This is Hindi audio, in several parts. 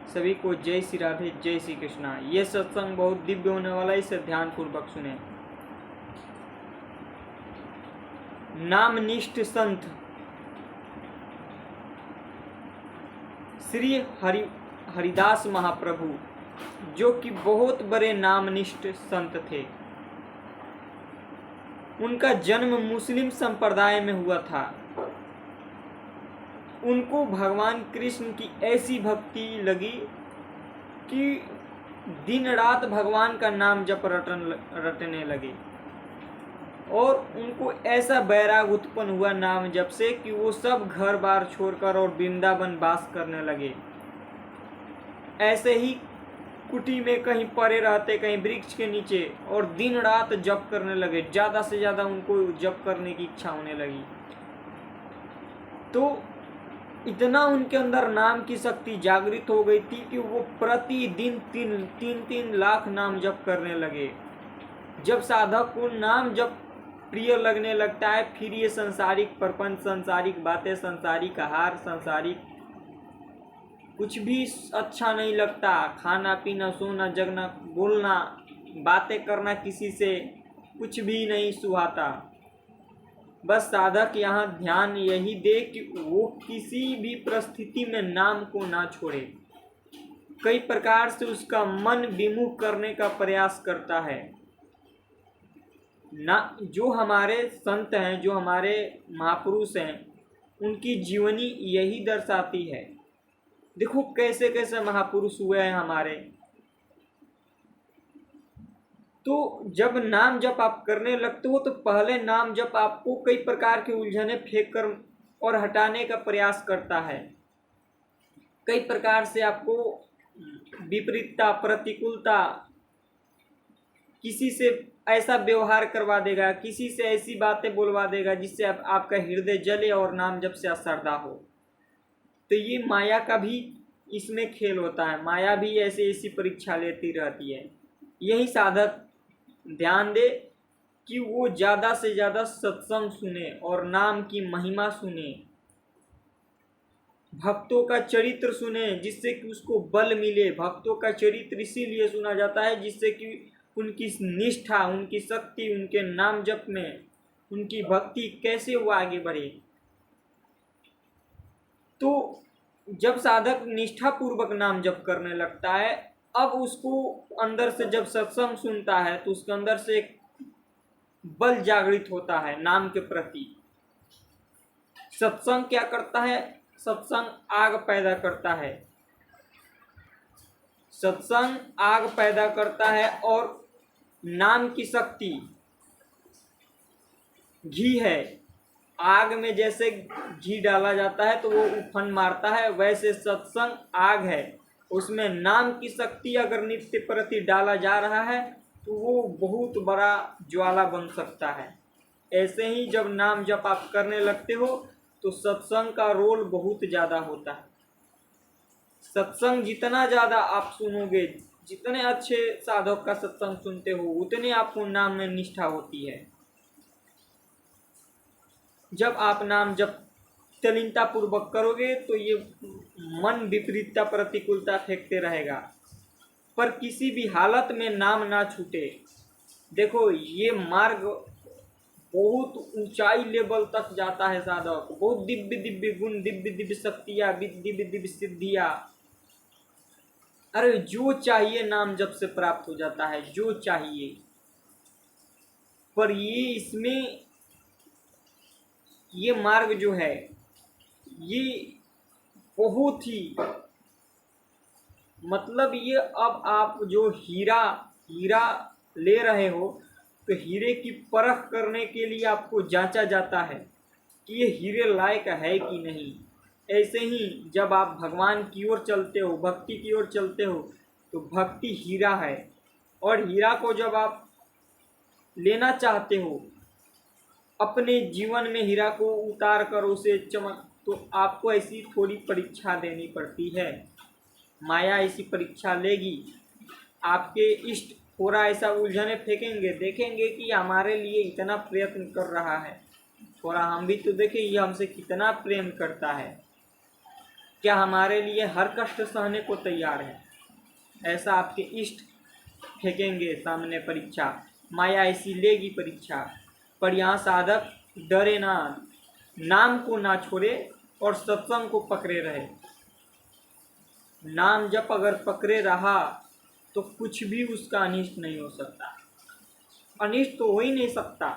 सभी को जय श्री राधे, जय श्री कृष्णा। ये सत्संग बहुत दिव्य होने वाला है, इसे ध्यान पूर्वक सुने। नामनिष्ठ संत श्री हरिदास महाप्रभु, जो कि बहुत बड़े नामनिष्ठ संत थे। उनका जन्म मुस्लिम संप्रदाय में हुआ था। उनको भगवान कृष्ण की ऐसी भक्ति लगी कि दिन रात भगवान का नाम जप रटने लगे, और उनको ऐसा बैराग उत्पन्न हुआ नाम जप से कि वो सब घर बार छोड़कर और वृंदावन वास करने लगे। ऐसे ही कुटी में कहीं पड़े रहते, कहीं वृक्ष के नीचे, और दिन रात जप करने लगे। ज़्यादा से ज़्यादा उनको जप करने की इच्छा होने लगी। तो इतना उनके अंदर नाम की शक्ति जागृत हो गई थी कि वो प्रतिदिन तीन लाख नाम जप करने लगे। जब साधक को नाम जप प्रिय लगने लगता है, फिर ये संसारिक प्रपंच, संसारिक बातें, संसारिक आहार, संसारिक कुछ भी अच्छा नहीं लगता। खाना पीना, सोना, जगना, बोलना, बातें करना किसी से कुछ भी नहीं सुहाता। बस साधक यहाँ ध्यान यही दे कि वो किसी भी परिस्थिति में नाम को ना छोड़े। कई प्रकार से उसका मन विमुख करने का प्रयास करता है ना। जो हमारे संत हैं, जो हमारे महापुरुष हैं, उनकी जीवनी यही दर्शाती है। देखो कैसे कैसे महापुरुष हुए हैं हमारे। तो जब नाम जप आप करने लगते हो तो पहले नाम जप आपको कई प्रकार के उलझने फेंक कर और हटाने का प्रयास करता है। कई प्रकार से आपको विपरीतता, प्रतिकूलता, किसी से ऐसा व्यवहार करवा देगा, किसी से ऐसी बातें बोलवा देगा जिससे आपका हृदय जले और नाम जप से असरदा हो। तो ये माया का भी इसमें खेल होता है। माया भी ऐसी परीक्षा लेती रहती है। यही साधक ध्यान दे कि वो ज़्यादा से ज़्यादा सत्संग सुने और नाम की महिमा सुने, भक्तों का चरित्र सुने, जिससे कि उसको बल मिले। भक्तों का चरित्र इसीलिए सुना जाता है जिससे कि उनकी निष्ठा, उनकी शक्ति, उनके नाम जप में उनकी भक्ति कैसे वो आगे बढ़े। तो जब साधक निष्ठा पूर्वक नाम जप करने लगता है, अब उसको अंदर से जब सत्संग सुनता है तो उसके अंदर से एक बल जागृत होता है नाम के प्रति। सत्संग क्या करता है? सत्संग आग पैदा करता है। सत्संग आग पैदा करता है, और नाम की शक्ति घी है। आग में जैसे घी डाला जाता है तो वो उफन मारता है, वैसे सत्संग आग है। उसमें नाम की शक्ति अगर नित्य प्रति डाला जा रहा है तो वो बहुत बड़ा ज्वाला बन सकता है। ऐसे ही जब नाम जप आप करने लगते हो तो सत्संग का रोल बहुत ज़्यादा होता है। सत्संग जितना ज़्यादा आप सुनोगे, जितने अच्छे साधक का सत्संग सुनते हो, उतने आपको नाम में निष्ठा होती है। जब आप नाम जप तल्लीनता पूर्वक करोगे तो ये मन विपरीतता, प्रतिकूलता फेंकते रहेगा, पर किसी भी हालत में नाम ना छूटे। देखो ये मार्ग बहुत ऊंचाई लेवल तक जाता है। साधक बहुत दिव्य दिव्य गुण, दिव्य दिव्य शक्तियाँ, दिव्य दिव्य सिद्धियाँ, अरे जो चाहिए नाम जप से प्राप्त हो जाता है, जो चाहिए। पर ये मार्ग जो है ये बहुत ही, मतलब ये अब आप जो हीरा ले रहे हो तो हीरे की परख करने के लिए आपको जांचा जाता है कि ये हीरे लायक है कि नहीं। ऐसे ही जब आप भगवान की ओर चलते हो, भक्ति की ओर चलते हो, तो भक्ति हीरा है। और हीरा को जब आप लेना चाहते हो, अपने जीवन में हीरा को उतार कर उसे चमक, तो आपको ऐसी थोड़ी परीक्षा देनी पड़ती है। माया ऐसी परीक्षा लेगी। आपके इष्ट थोड़ा ऐसा उलझने फेंकेंगे, देखेंगे कि हमारे लिए इतना प्रयत्न कर रहा है, थोड़ा हम भी तो देखें ये हमसे कितना प्रेम करता है। क्या हमारे लिए हर कष्ट सहने को तैयार है? ऐसा आपके इष्ट फेंकेंगे सामने परीक्षा, माया ऐसी लेगी परीक्षा। पर यहाँ साधक डरे ना, नाम को ना छोड़े और सत्संग को पकड़े रहे। नाम जप अगर पकड़े रहा तो कुछ भी उसका अनिष्ट नहीं हो सकता, अनिष्ट तो हो ही नहीं सकता।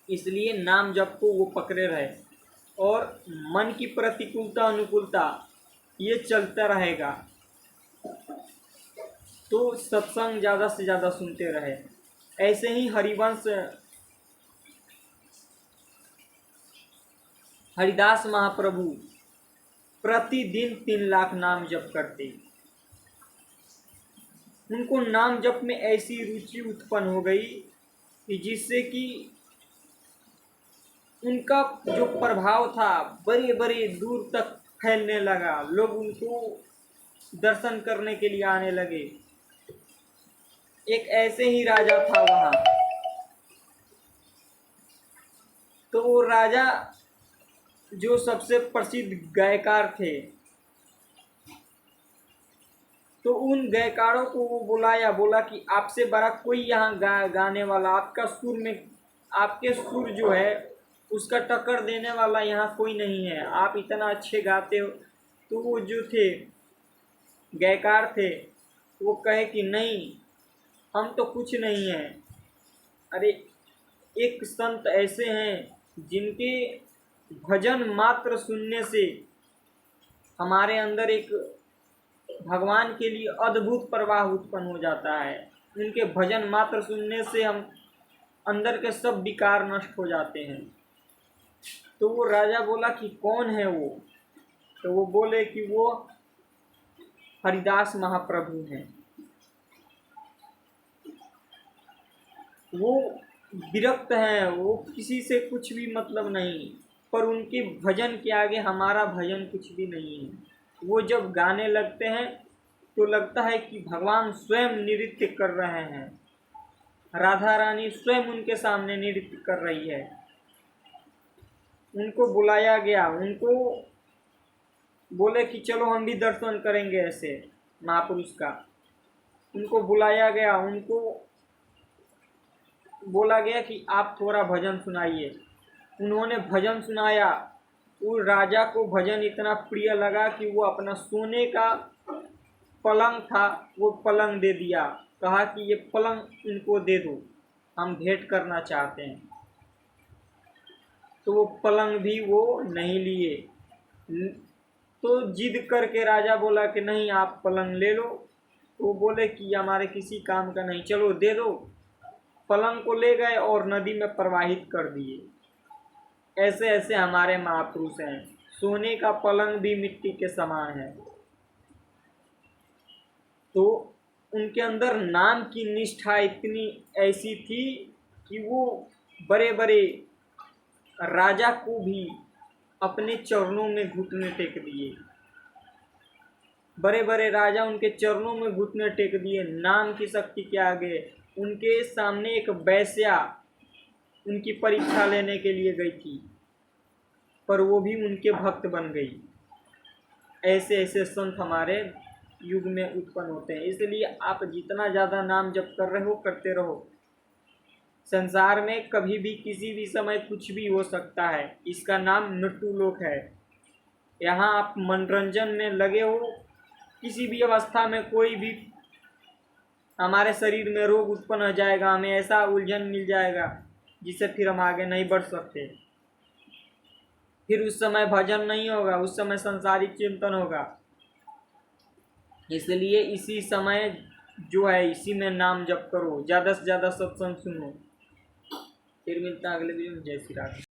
इसलिए नाम जप को वो पकड़े रहे और मन की प्रतिकूलता अनुकूलता ये चलता रहेगा। तो सत्संग ज़्यादा से ज़्यादा सुनते रहे। ऐसे ही हरिवंश हरिदास महाप्रभु प्रतिदिन 3 लाख नाम जप करते। उनको नाम जप में ऐसी रुचि उत्पन्न हो गई कि जिससे कि उनका जो प्रभाव था बड़े बड़े दूर तक फैलने लगा। लोग उनको दर्शन करने के लिए आने लगे। एक ऐसे ही राजा था वहाँ। तो वो राजा जो सबसे प्रसिद्ध गायकार थे, तो उन गायकारों को वो बुलाया, बोला कि आपसे बड़ा कोई यहाँ गाने वाला, आपका सुर में, आपके सुर जो है उसका टक्कर देने वाला यहाँ कोई नहीं है, आप इतना अच्छे गाते हो। तो वो जो थे गायकार थे वो कहे कि नहीं, हम तो कुछ नहीं हैं। अरे एक संत ऐसे हैं जिनके भजन मात्र सुनने से हमारे अंदर एक भगवान के लिए अद्भुत प्रवाह उत्पन्न हो जाता है। उनके भजन मात्र सुनने से हम अंदर के सब विकार नष्ट हो जाते हैं। तो वो राजा बोला कि कौन है वो? तो वो बोले कि वो हरिदास महाप्रभु हैं। वो विरक्त हैं, वो किसी से कुछ भी मतलब नहीं, पर उनके भजन के आगे हमारा भजन कुछ भी नहीं है। वो जब गाने लगते हैं तो लगता है कि भगवान स्वयं नृत्य कर रहे हैं, राधा रानी स्वयं उनके सामने नृत्य कर रही है। उनको बुलाया गया, उनको बोले कि चलो हम भी दर्शन करेंगे ऐसे महापुरुष का। उनको बुलाया गया, उनको बोला गया कि आप थोड़ा भजन सुनाइए। उन्होंने भजन सुनाया। वो राजा को भजन इतना प्रिय लगा कि वो अपना सोने का पलंग था वो पलंग दे दिया। कहा कि ये पलंग इनको दे दो, हम भेंट करना चाहते हैं। तो वो पलंग भी वो नहीं लिए। तो जिद करके राजा बोला कि नहीं, आप पलंग ले लो। तो बोले कि हमारे किसी काम का नहीं, चलो दे दो। पलंग को ले गए और नदी में प्रवाहित कर दिए। ऐसे ऐसे हमारे महापुरुष हैं। सोने का पलंग भी मिट्टी के समान है। तो उनके अंदर नाम की निष्ठा इतनी ऐसी थी कि वो बड़े बड़े राजा को भी अपने चरणों में घुटने टेक दिए। बड़े बड़े राजा उनके चरणों में घुटने टेक दिए नाम की शक्ति के आगे। उनके सामने एक वेश्या उनकी परीक्षा लेने के लिए गई थी, पर वो भी उनके भक्त बन गई। ऐसे ऐसे संत हमारे युग में उत्पन्न होते हैं। इसलिए आप जितना ज़्यादा नाम जप कर रहे हो करते रहो। संसार में कभी भी किसी भी समय कुछ भी हो सकता है। इसका नाम मृत्यु लोक है। यहाँ आप मनोरंजन में लगे हो, किसी भी अवस्था में कोई भी हमारे शरीर में रोग उत्पन्न हो जाएगा, हमें ऐसा उलझन मिल जाएगा जिससे फिर हम आगे नहीं बढ़ सकते। फिर उस समय भजन नहीं होगा, उस समय संसारिक चिंतन होगा। इसलिए इसी समय जो है इसी में नाम जप करो, ज़्यादा से ज़्यादा सत्संग सुनो। फिर मिलता है अगले वीडियो में। जय श्री राम।